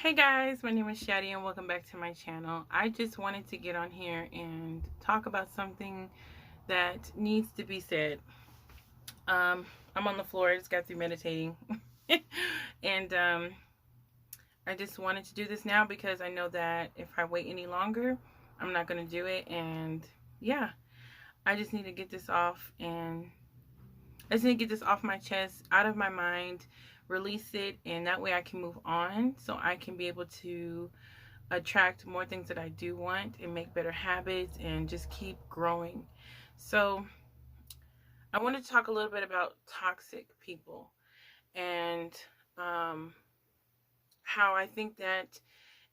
Hey guys, my name is Shadiyah and welcome back to my channel. I just wanted to get on here and talk about something that needs to be said. I'm on the floor, I just got through meditating. and I just wanted to do this now because I know that if I wait any longer, I'm not going to do it. And yeah, I just need to get this off my chest, out of my mind, release it, and that way I can move on so I can be able to attract more things that I do want and make better habits and just keep growing. So I want to talk a little bit about toxic people and how I think that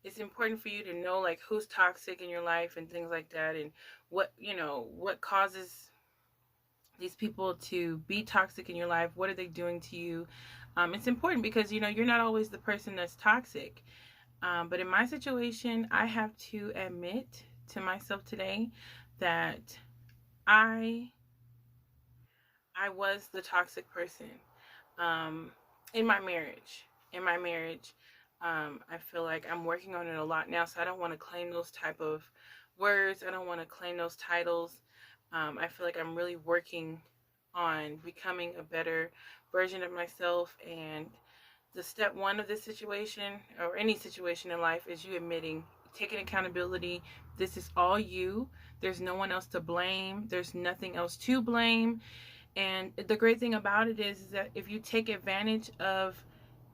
it's important for you to know like who's toxic in your life and things like that, and what causes these people to be toxic in your life. What are they doing to you? It's important because you're not always the person that's toxic. But in my situation, I have to admit to myself today that I was the toxic person in my marriage. I feel like I'm working on it a lot now, so I don't want to claim those type of words. I don't want to claim those titles. I feel like I'm really working on becoming a better version of myself, and the step one of this situation or any situation in life is you admitting, taking accountability. This is all you. There's no one else to blame. There's nothing else to blame. And the great thing about it is that if you take advantage of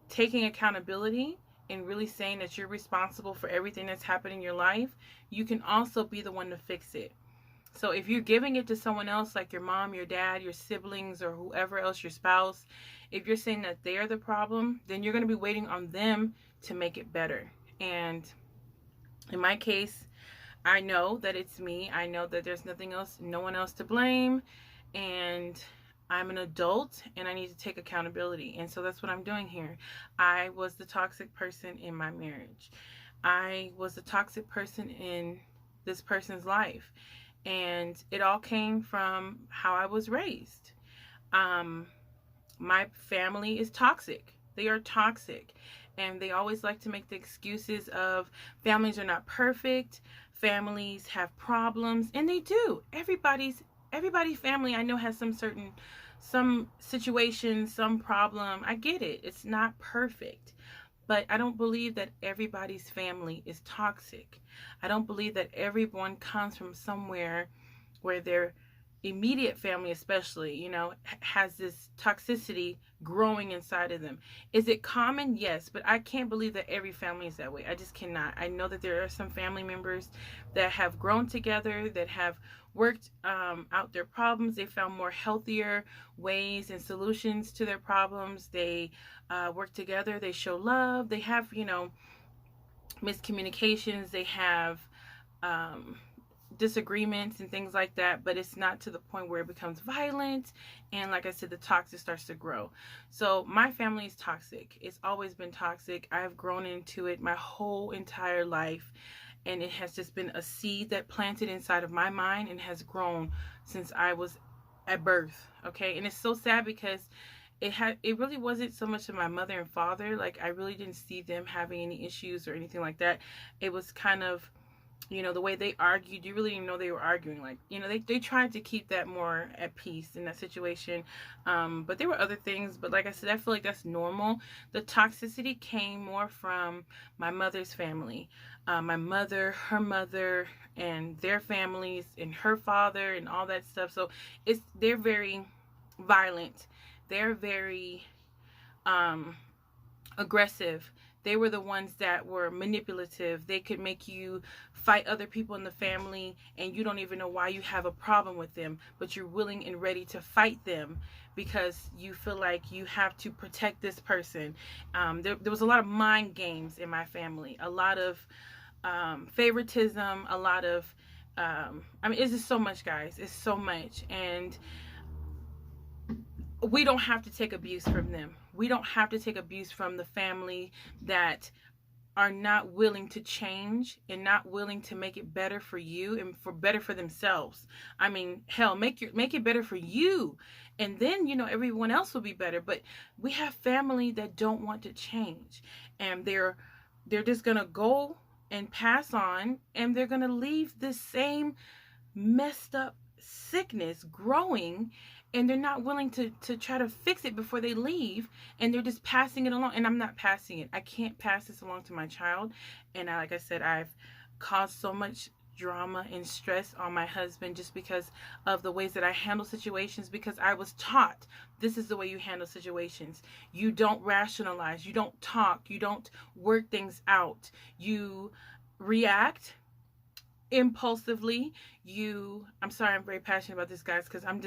taking accountability and really saying that you're responsible for everything that's happened in your life, you can also be the one to fix it. So if you're giving it to someone else, like your mom, your dad, your siblings, or whoever else, your spouse, if you're saying that they're the problem, then you're going to be waiting on them to make it better. And in my case, I know that it's me. I know that there's nothing else, no one else to blame. And I'm an adult and I need to take accountability. And so that's what I'm doing here. I was the toxic person in my marriage. I was the toxic person in this person's life. And it all came from how I was raised. My family is toxic. They are toxic. And they always like to make the excuses of families are not perfect. Families have problems. And they do. Everybody's family I know has some situation, some problem. I get it. It's not perfect. But I don't believe that everybody's family is toxic. I don't believe that everyone comes from somewhere where their immediate family especially, has this toxicity growing inside of them. Is it common? Yes, but I can't believe that every family is that way. I just cannot. I know that there are some family members that have grown together, that have worked out their problems. They found more healthier ways and solutions to their problems. They work together. They show love. They have, miscommunications. They have disagreements and things like that, but it's not to the point where it becomes violent. And like I said, the toxic starts to grow. So my family is toxic. It's always been toxic. I've grown into it my whole entire life. And it has just been a seed that planted inside of my mind and has grown since I was at birth. Okay. And it's so sad because it really wasn't so much of my mother and father. Like, I really didn't see them having any issues or anything like that. It was kind of, the way they argued, you really didn't know they were arguing. Like, they tried to keep that more at peace in that situation. But there were other things. But like I said, I feel like that's normal. The toxicity came more from my mother's family. My mother, her mother, and their families, and her father, and all that stuff. So they're very violent. They're very aggressive. They were the ones that were manipulative. They could make you fight other people in the family, and you don't even know why you have a problem with them, but you're willing and ready to fight them because you feel like you have to protect this person. There was a lot of mind games in my family, a lot of favoritism, a lot of, it's just so much, guys. It's so much. And we don't have to take abuse from them. We don't have to take abuse from the family that are not willing to change and not willing to make it better for you and better for themselves. Hell, make it better for you, and then everyone else will be better. But we have family that don't want to change, and they're they're just going to go and pass on, and they're going to leave this same messed up sickness growing, and they're not willing to try to fix it before they leave, and they're just passing it along. And I'm not passing it. I can't pass this along to my child. And like I said, I've caused so much drama and stress on my husband just because of the ways that I handle situations, because I was taught this is the way you handle situations. You don't rationalize, you don't talk, you don't work things out, you react impulsively. I'm sorry, I'm very passionate about this, guys, because I'm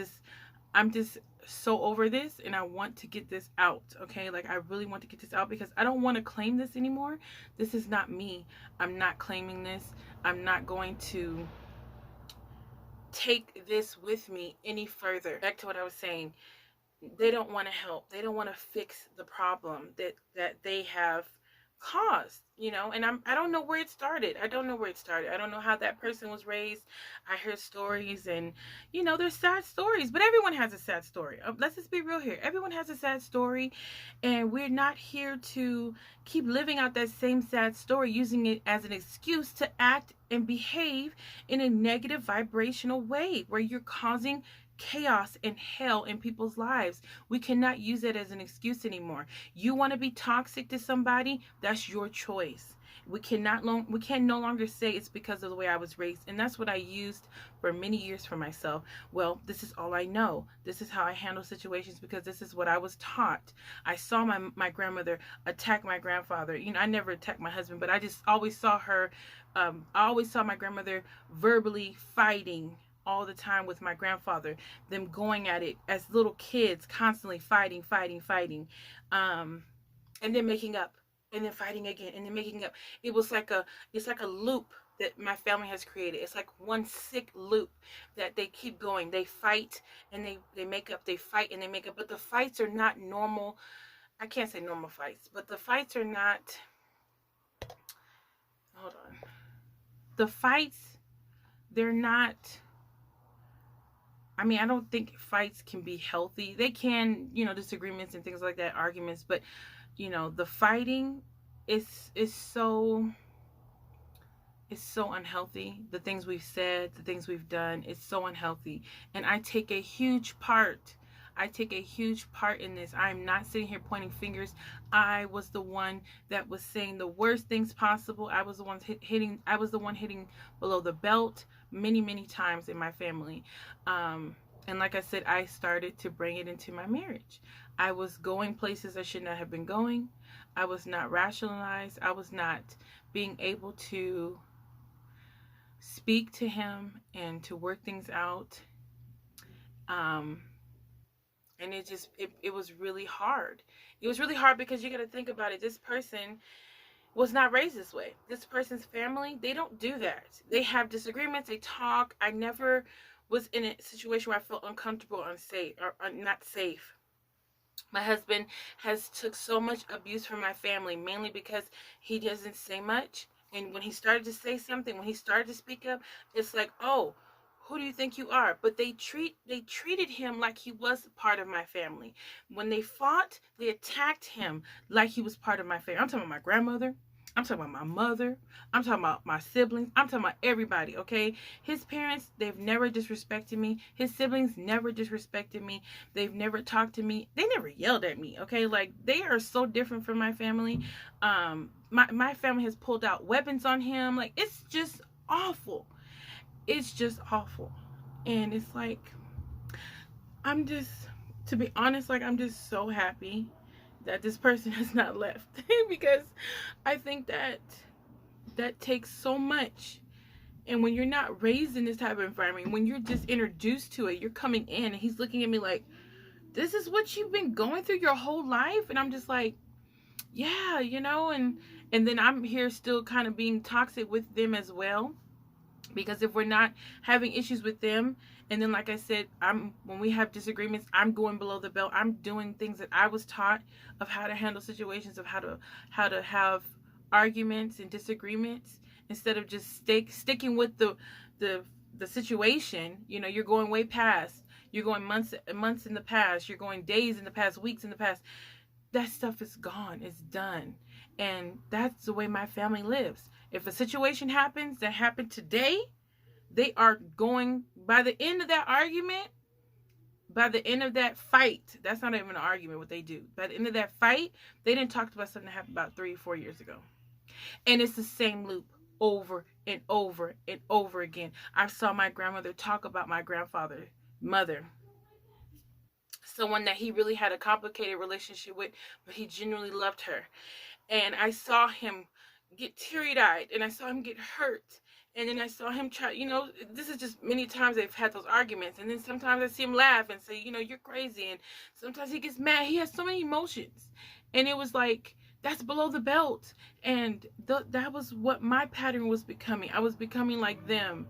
just so over this, and I want to get this out. Okay, like I really want to get this out because I don't want to claim this anymore. This is not me. I'm not claiming this. I'm not going to take this with me any further. Back to what I was saying, they don't want to help. They don't want to fix the problem that they have caused, and I don't know where it started. I don't know how that person was raised. I heard stories, and there's sad stories, but everyone has a sad story. Let's just be real here. Everyone has a sad story, and we're not here to keep living out that same sad story, using it as an excuse to act and behave in a negative vibrational way where you're causing chaos and hell in people's lives. We cannot use it as an excuse anymore. You want to be toxic to somebody, that's your choice. We can no longer say it's because of the way I was raised. And that's what I used for many years for myself. Well, this is all I know. This is how I handle situations because this is what I was taught. I saw my grandmother attack my grandfather. I never attacked my husband, but I just always saw her. I always saw my grandmother verbally fighting all the time with my grandfather, them going at it as little kids, constantly fighting, and then making up, and then fighting again, and then making up. It's like a loop that my family has created. It's like one sick loop that they keep going. They fight and they make up, they fight and they make up, but the fights are not normal. I can't say normal fights, but the fights are not, hold on. The fights, they're not, I don't think fights can be healthy. They can, disagreements and things like that, arguments, but the fighting is so unhealthy. The things we've said, the things we've done, it's so unhealthy. And I take a huge part in this. I'm not sitting here pointing fingers. I was the one that was saying the worst things possible. I was the one hitting below the belt many times in my family. And like I said, I started to bring it into my marriage. I was going places I should not have been going. I was not rationalized. I was not being able to speak to him and to work things out. And it was really hard. It was really hard because you got to think about it. This person was not raised this way. This person's family, they don't do that. They have disagreements. They talk. I never was in a situation where I felt uncomfortable, unsafe, or not safe. My husband has took so much abuse from my family, mainly because he doesn't say much. And when he started to say something, when he started to speak up, it's like, oh, who do you think you are? But they treated him like he was part of my family. When they fought, they attacked him like he was part of my family. I'm talking about my grandmother. I'm talking about my mother. I'm talking about my siblings. I'm talking about everybody, okay? His parents, they've never disrespected me. His siblings never disrespected me. They've never talked to me. They never yelled at me, okay? Like, they are so different from my family. My family has pulled out weapons on him. Like, it's just awful. It's just awful. And it's like, to be honest, like, I'm just so happy that this person has not left because I think that takes so much. And when you're not raised in this type of environment, when you're just introduced to it, you're coming in and he's looking at me like, this is what you've been going through your whole life? And I'm just like, yeah, and then I'm here still kind of being toxic with them as well. Because if we're not having issues with them, and then like I said, when we have disagreements, I'm going below the belt. I'm doing things that I was taught of how to handle situations, of how to have arguments and disagreements, instead of just sticking with the situation. You're going way past. You're going months in the past. You're going days in the past, weeks in the past. That stuff is gone. It's done. And that's the way my family lives. If a situation happens that happened today, they are going, by the end of that argument, by the end of that fight, that's not even an argument what they do. By the end of that fight, they didn't talk about something that happened about 3 or 4 years ago. And it's the same loop over and over and over again. I saw my grandmother talk about my grandfather, mother, someone that he really had a complicated relationship with, but he genuinely loved her. And I saw him get teary-eyed, and I saw him get hurt, and then I saw him try, this is just many times they've had those arguments, and then sometimes I see him laugh and say, you're crazy, and sometimes he gets mad. He has so many emotions, and it was like, that's below the belt. And that was what my pattern was becoming. I was becoming like them,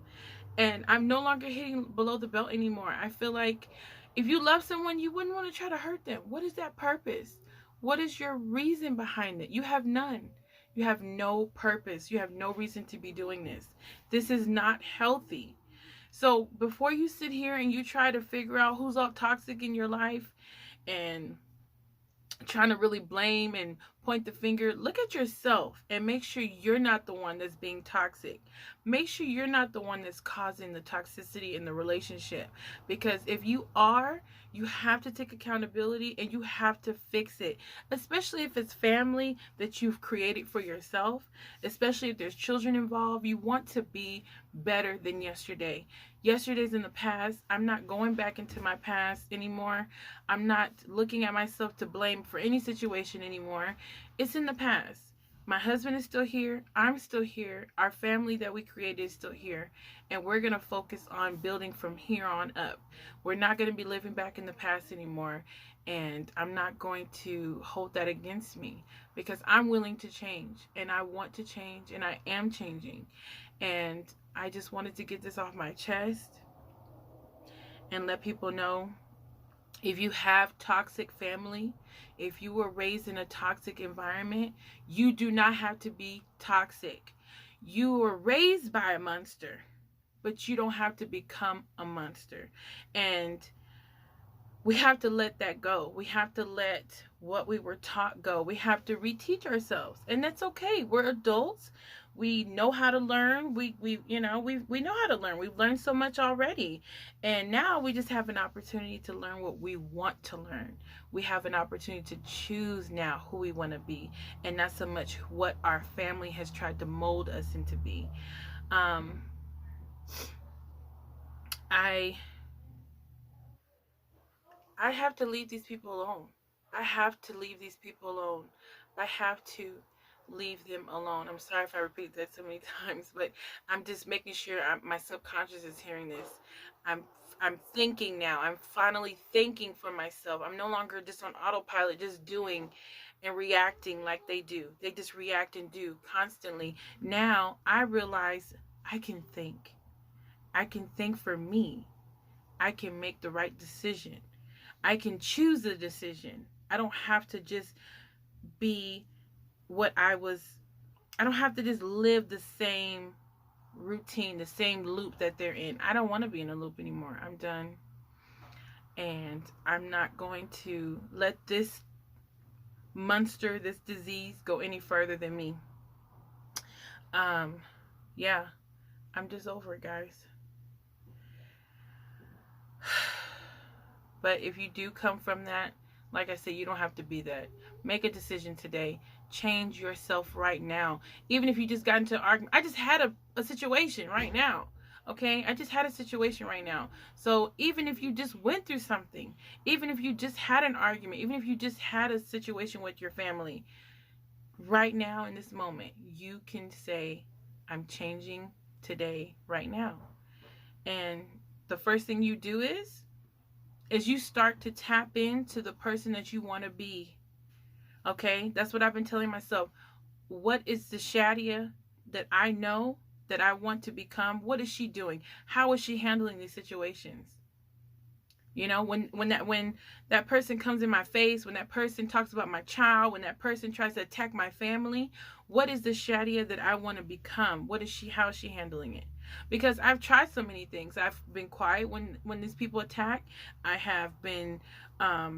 and I'm no longer hitting below the belt anymore. I feel like if you love someone, you wouldn't want to try to hurt them. What is that purpose? What is your reason behind it? You have none. You have no purpose. You have no reason to be doing this. This is not healthy. So before you sit here and you try to figure out who's all toxic in your life and trying to really blame and point the finger, look at yourself and make sure you're not the one that's being toxic. Make sure you're not the one that's causing the toxicity in the relationship, because if you are, you have to take accountability and you have to fix it, especially if it's family that you've created for yourself, especially if there's children involved. You want to be better than yesterday. Yesterday's in the past. I'm not going back into my past anymore. I'm not looking at myself to blame for any situation anymore. It's in the past. My husband is still here. I'm still here. Our family that we created is still here. And we're going to focus on building from here on up. We're not going to be living back in the past anymore. And I'm not going to hold that against me, because I'm willing to change. And I want to change. And I am changing. And I just wanted to get this off my chest and let people know, if you have toxic family, if you were raised in a toxic environment, you do not have to be toxic. You were raised by a monster, but you don't have to become a monster. And we have to let that go. We have to let what we were taught go. We have to reteach ourselves. And that's okay. We're adults. We know how to learn. We know how to learn. We've learned so much already. And now we just have an opportunity to learn what we want to learn. We have an opportunity to choose now who we want to be, and not so much what our family has tried to mold us into be. I have to leave these people alone. I have to leave these people alone. I have to leave them alone. I'm sorry if I repeat that so many times, but I'm just making sure my subconscious is hearing this. I'm thinking now. I'm finally thinking for myself. I'm no longer just on autopilot, just doing and reacting like they do. They just react and do constantly. Now I realize I can think. I can think for me. I can make the right decision. I can choose a decision. I don't have to just be what I don't have to just live the same routine, the same loop that they're in. I don't want to be in a loop anymore. I'm done. And I'm not going to let this monster, this disease, go any further than me. Yeah, I'm just over it, guys. But if you do come from that, like I said, you don't have to be that. Make a decision today. Change yourself right now. Even if you just got into an argument. I just had a situation right now. Okay? I just had a situation right now. So even if you just went through something, even if you just had an argument, even if you just had a situation with your family, right now in this moment, you can say, I'm changing today, right now. And the first thing you do is you start to tap into the person that you want to be. Okay? That's what I've been telling myself. What is the Shadiyah that I know that I want to become? What is she doing? How is she handling these situations? You know, when that person comes in my face, when that person talks about my child, when that person tries to attack my family, what is the Shadiyah that I want to become? How is she handling it? Because I've tried so many things. I've been quiet when these people attack. I have been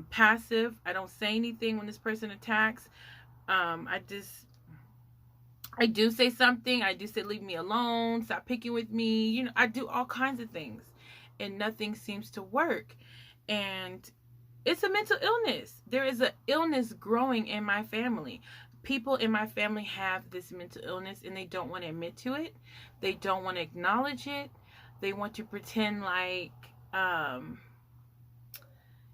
passive. I don't say anything when this person attacks. I just I do say something. I do say, leave me alone, stop picking with me. You know, I do all kinds of things, and nothing seems to work. And it's a mental illness. There is an illness growing in my family. People in my family have this mental illness, and they don't want to admit to it. They don't want to acknowledge it. They want to pretend like um,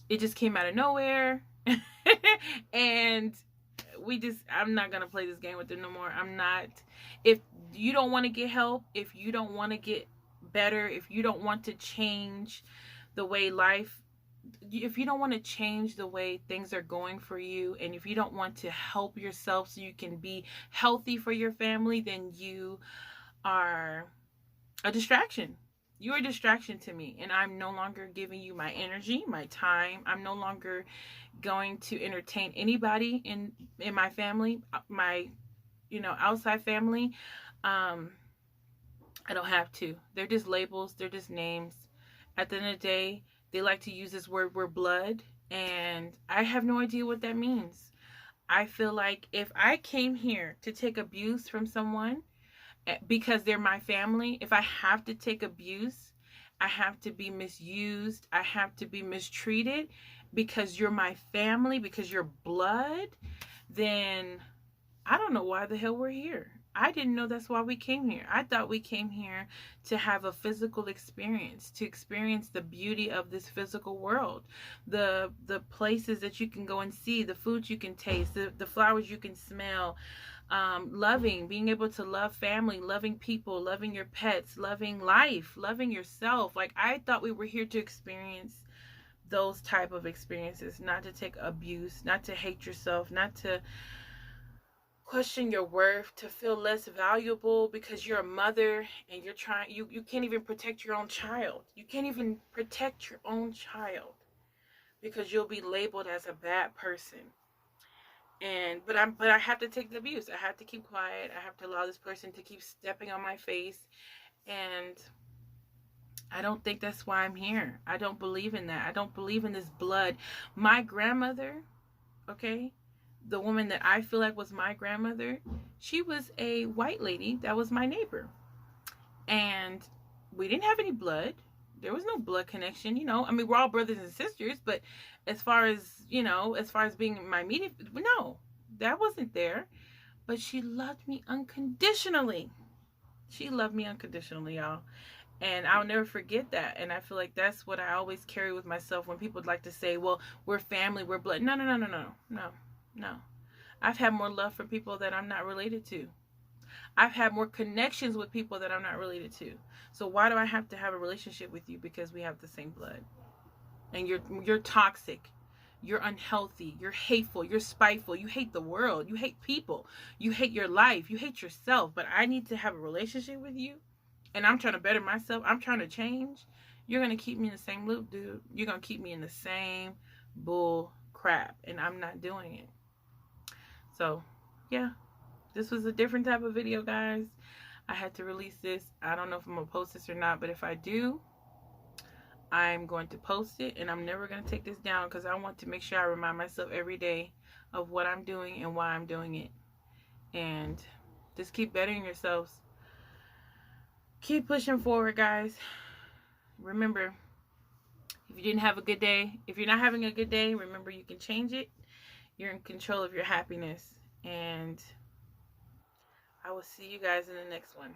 it just came out of nowhere. And I'm not gonna play this game with them no more. I'm not. If you don't want to get help, if you don't want to get better, if you don't want to change the way life, if you don't want to change the way things are going for you, and if you don't want to help yourself so you can be healthy for your family, then you are a distraction. You're a distraction to me, and I'm no longer giving you my energy, my time. I'm no longer going to entertain anybody in my family, my outside family. I don't have to. They're just labels, they're just names. At the end of the day, they like to use this word, we're blood, and I have no idea what that means. I feel like if I came here to take abuse from someone because they're my family, if I have to take abuse, I have to be misused, I have to be mistreated because you're my family, because you're blood, then I don't know why the hell we're here. I didn't know that's why we came here. I thought we came here to have a physical experience, to experience the beauty of this physical world, the places that you can go and see, the foods you can taste, the flowers you can smell, loving, being able to love family, loving people, loving your pets, loving life, loving yourself. Like, I thought we were here to experience those type of experiences, not to take abuse, not to hate yourself, not to question your worth, to feel less valuable because you're a mother and you can't even protect your own child. You can't even protect your own child because you'll be labeled as a bad person. But I have to take the abuse. I have to keep quiet. I have to allow this person to keep stepping on my face, and I don't think that's why I'm here. I don't believe in that. I don't believe in this blood. My grandmother, okay, the woman that I feel like was my grandmother, she was a white lady that was my neighbor. And we didn't have any blood. There was no blood connection, you know. I mean, we're all brothers and sisters, but as far as, as far as being my immediate, no, that wasn't there. But she loved me unconditionally. She loved me unconditionally, y'all. And I'll never forget that. And I feel like that's what I always carry with myself when people like to say, well, we're family, we're blood. No, no, no, no, no, no, no. I've had more love for people that I'm not related to. I've had more connections with people that I'm not related to. So why do I have to have a relationship with you because we have the same blood? And you're toxic. You're unhealthy. You're hateful. You're spiteful. You hate the world. You hate people. You hate your life. You hate yourself. But I need to have a relationship with you. And I'm trying to better myself. I'm trying to change. You're going to keep me in the same loop, dude. You're going to keep me in the same bull crap. And I'm not doing it. So, yeah. This was a different type of video, guys. I had to release this. I don't know if I'm going to post this or not, but if I do, I'm going to post it, and I'm never going to take this down because I want to make sure I remind myself every day of what I'm doing and why I'm doing it. And just keep bettering yourselves. Keep pushing forward, guys. Remember, if you didn't have a good day, if you're not having a good day, remember you can change it. You're in control of your happiness. And I will see you guys in the next one.